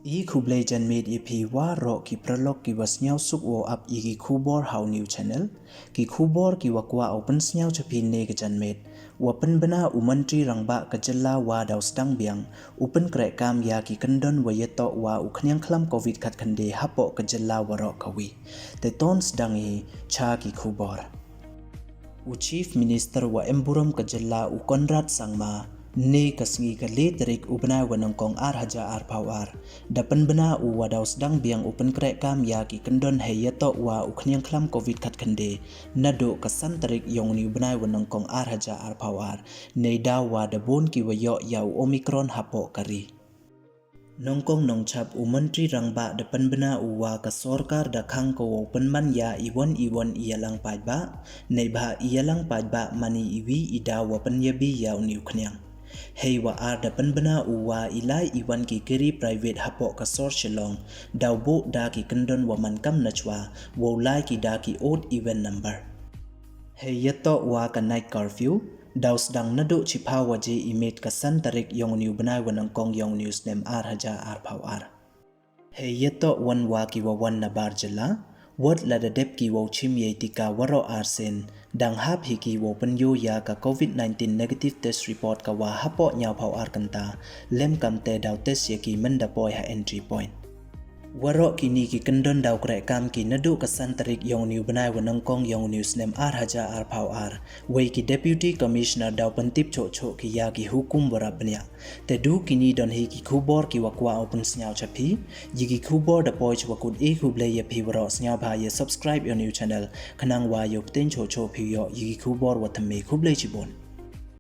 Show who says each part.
Speaker 1: E kublai jan made EP wa ro ki prolog ki was nyau suk wo up igi kubor how new channel ki kubor ki wakwa open snyau chapi ne ke jan made wapen bena umantri rangba ke Jylla wa daw stang biang open krehkaam ya ki kyndon wa yeto wa uknyang khlam covid khat khande hapoh ke Jylla wa ro kawi te ton sdang hi cha ki kubor u chief minister wa emburam ke Jylla u Konrad sangma ne kasngi ka le terik ubna wanang kong haja pawar dapan bena u wadaw sedang biang open krehkaam ya ki kyndon heyato wa uknyang khlam covid khat khande nado kasan terik yong ni ubna wanang kong haja pawar nei da wa dabon ki wayo yau omicron hapoh kari nongkong nongchap umantri rangba depan bena uwa ka sorkar da khang ko open man ya iwon iyalang pajba nei ba iyalang pajba mani iwi ida wapan yabi ya uni uknyang hei wa ar depan bena uwa ilai iwan ki kiri private hapoh ka sor shillong dawbo da ki kyndon wa mankam nachwa wo lai ki da ki odd event number hei yato wa ka night curfew daw sedang nado chipa waje imit kasan tarik yong niu benai wanang kong yong news nem haja pawar hei yato wan wa ki wa wan na bar Jylla word la da dep ki wo chim ye tika waro arsen dang hap hi ki wo pen yo ya ka Covid-19 negative test report ka wa hapoh nyau pawar kanta lem kamte daw test ye ki menda poi ha entry point waro kini ki kyndon daw krehkaam ki nado kasan tarik yong niu benai wanang kong yong news nem haja pawar wei ki deputy commissioner daw pentip cho ki ya ki hukum warabnya te du kini don hi ki kubor ki wakwa open snyau chapi yigi kubor da poi chwakut e kublai ye phi waro snyau ba ye subscribe your new channel khanang wa yo ten cho phi yo yigi kubor wa thamme kublai chibon